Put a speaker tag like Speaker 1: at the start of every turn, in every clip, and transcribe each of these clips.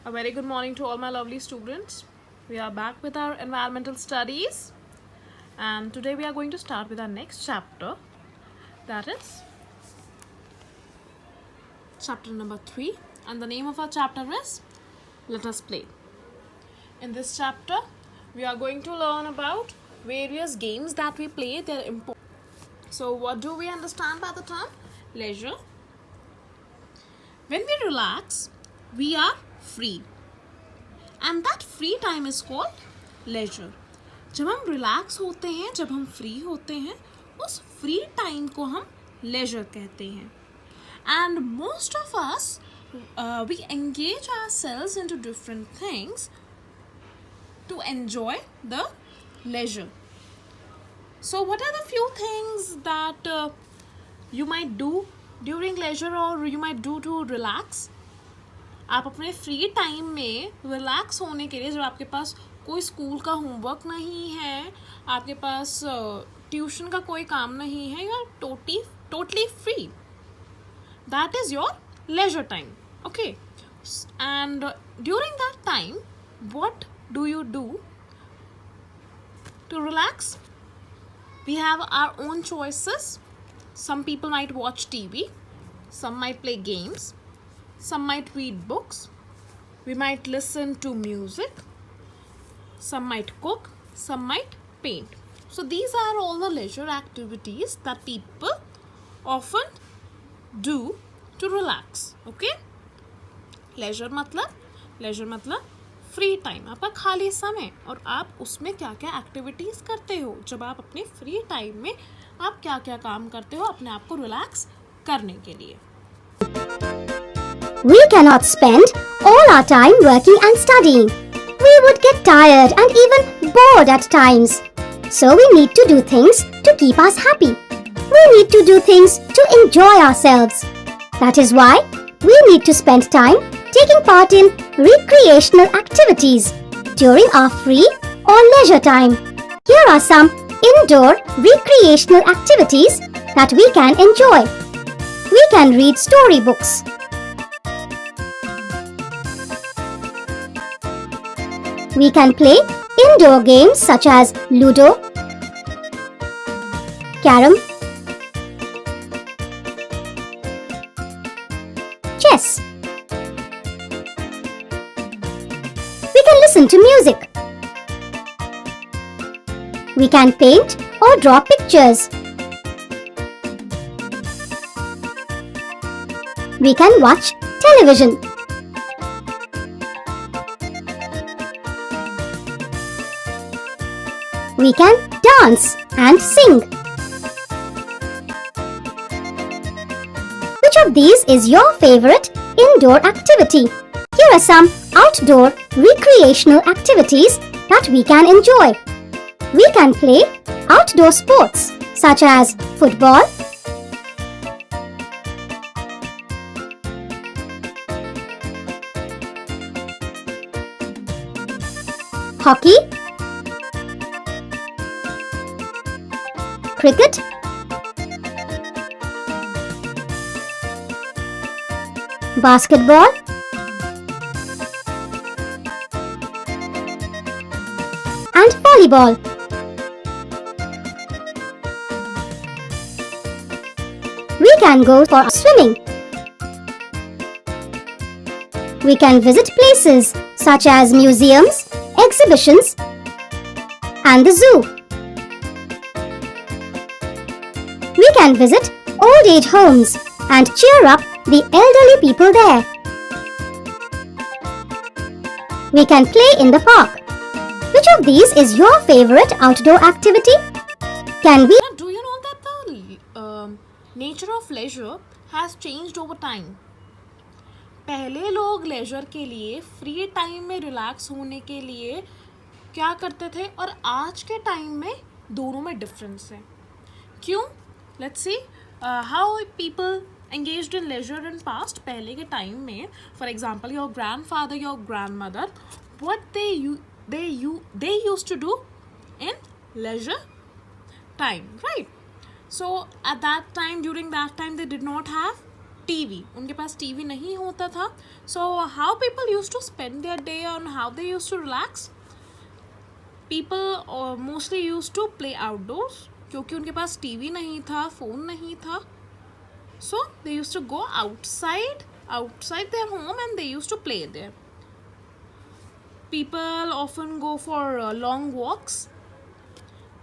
Speaker 1: A very good morning to all my lovely students. We are back with our environmental studies, and today we are going to start with our next chapter, that is chapter number 3, and the name of our chapter is Let Us Play. In this chapter, we are going to learn about various games that we play, their importance. So, what do we understand by the term leisure? When we relax, we are free. And that free time is called leisure. जब हम relax होते हैं, जब हम free होते हैं, उस free time को हम लेजर कहते हैं. And most of us, we engage ourselves into different things to enjoy the leisure. So what are the few things that you might do during leisure or you might do to relax? आप अपने free time में relax होने के लिए, जब आपके पास कोई school का होमवर्क नहीं है, आपके पास ट्यूशन का कोई काम नहीं है, you are totally free, that is your leisure time. Okay, and during that time what do you do to relax? We have our own choices. Some people might watch TV, some might play games, some might read books, we might listen to music, some might cook, some might paint. So these are all the leisure activities that people often do to relax. Okay, leisure मतलब free time, आपका खाली समय, और आप उसमें क्या क्या activities करते हो. जब आप अपने फ्री टाइम में आप क्या क्या काम करते हो अपने आप को रिलैक्स करने के लिए.
Speaker 2: We cannot spend all our time working and studying. We would get tired and even bored at times. So we need to do things to keep us happy. We need to do things to enjoy ourselves. That is why we need to spend time taking part in recreational activities during our free or leisure time. Here are some indoor recreational activities that we can enjoy. We can read storybooks. We can play indoor games such as Ludo, Carom, chess. We can listen to music. We can paint or draw pictures. We can watch television. We can dance and sing. Which of these is your favorite indoor activity? Here are some outdoor recreational activities that we can enjoy. We can play outdoor sports such as football, hockey, cricket, basketball, and volleyball. We can go for swimming. We can visit places such as museums, exhibitions, and the zoo. We can visit old age homes and cheer up the elderly people there. We can play in the park. Which of these is your favorite outdoor activity? Can we?
Speaker 1: Now, do you know that the nature of leisure has changed over time? पहले लोग laser के लिए, free time में relax होने के लिए क्या करते थे, और आज के टाइम में दोनों में डिफरेंस है. क्यों? Let's see how people engaged in leisure in past. पहले के टाइम में, for example, your grandfather, your grandmother, what they used to do in leisure time, right? So at that time, during that time, they did not have TV, उनके पास TV नहीं होता था. So how people use to spend their day on how they use to relax. People mostly use to play outdoors, क्योंकि उनके पास TV नहीं था, फ़ोन नहीं था. So they use to go outside their home and they used to play there. People often go for long walks.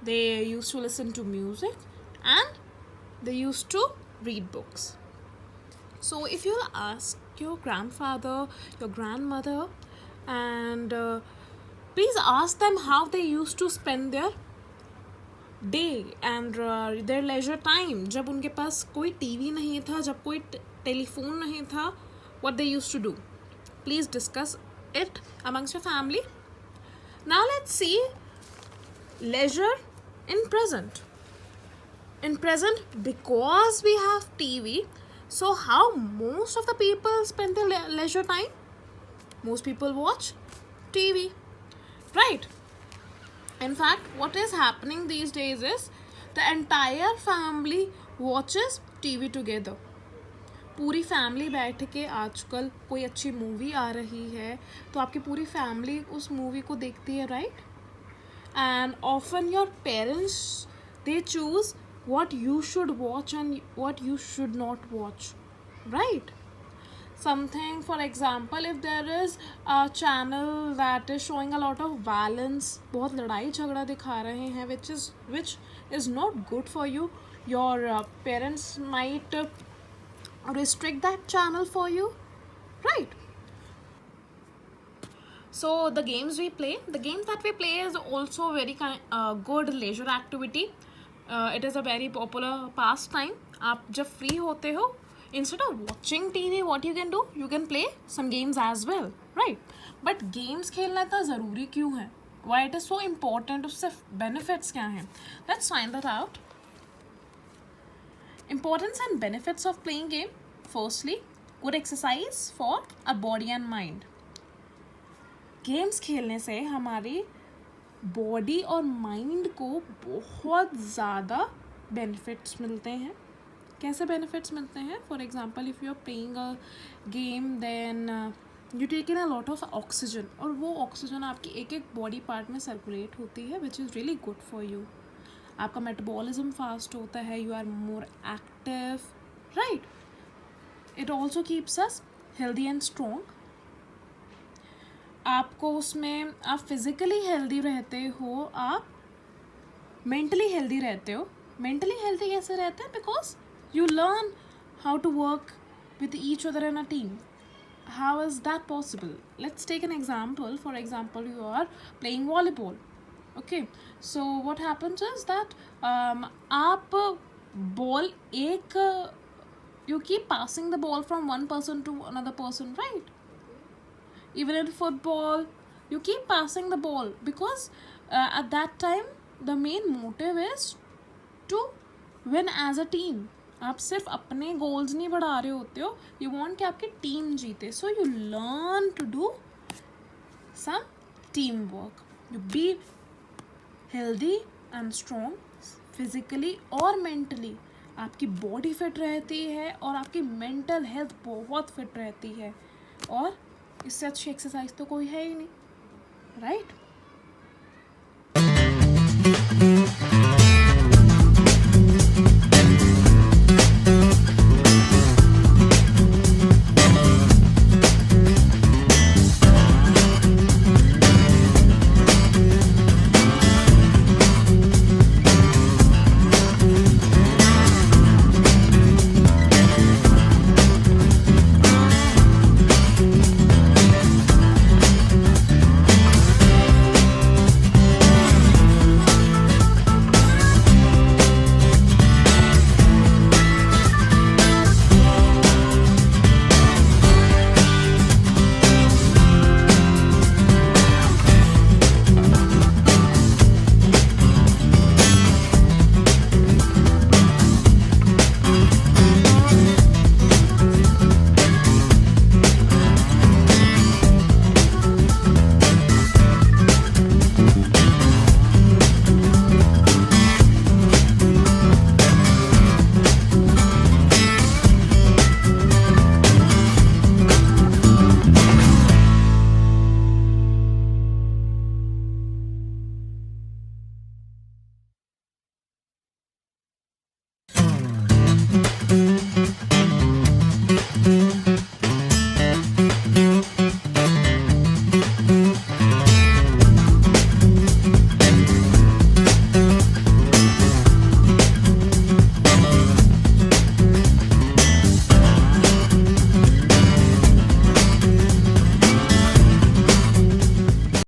Speaker 1: They used to listen to music and they used to read books. So if you ask your grandfather, your grandmother, and please ask them how they used to spend their day and their leisure time. जब उनके पास कोई TV नहीं था, जब कोई telephone नहीं था, what they used to do. Please discuss it amongst your family. Now let's see leisure in present. In present, because we have TV, so how most of the people spend their leisure time? Most people watch TV, right? In fact, what is happening these days is the entire family watches TV together. पूरी family बैठ के आजकल कोई अच्छी movie आ रही है तो आपकी पूरी फैमिली उस मूवी को देखती है, right? And often your parents they choose what you should watch and what you should not watch, right? Something, for example, if there is a channel that is showing a lot of violence, बहुत लड़ाई झगड़ा दिखा रहे हैं, which is not good for you, your parents might restrict that channel for you, right? So the games that we play is also very good leisure activity. It is a very popular pastime. आप जब free होते हो, instead of watching TV, what you can do, you can play some games as well, right? But games खेलना इतना ज़रूरी क्यों है? Why it is so important? उससे benefits क्या हैं? Let's find that out. Importance and benefits of playing game. Firstly, good exercise for our body and mind. Games खेलने से हमारी बॉडी और माइंड को बहुत ज़्यादा बेनिफिट्स मिलते हैं. कैसे बेनिफिट्स मिलते हैं? For example, if you are playing a game then you take in a lot of oxygen, और वो ऑक्सीजन आपकी एक एक बॉडी पार्ट में सर्कुलेट होती है, which is really good for you. आपका मेटाबॉलिज्म फास्ट होता है, you are more active, right? It also keeps us healthy and strong. आपको उसमें आप फिज़िकली हेल्दी रहते हो, आप मेंटली हेल्दी रहते हो. मेंटली हेल्दी कैसे रहते हैं? Because you learn how to work with each other in a team. How is that possible? Let's take an example. For example, you are playing volleyball. Okay, so what happens is that आप ball you keep passing the ball from one person to another person, right? Even in football, you keep passing the ball because at that time the main motive is to win as a team. आप सिर्फ अपने goals नहीं बढ़ा रहे होते हो, you want कि आपकी टीम जीते. So you learn to do some team work. You be healthy and strong physically और मेंटली. आपकी बॉडी फिट रहती है और आपकी मेंटल हेल्थ बहुत फिट रहती है, और इससे अच्छी एक्सरसाइज तो कोई है ही नहीं, राइट?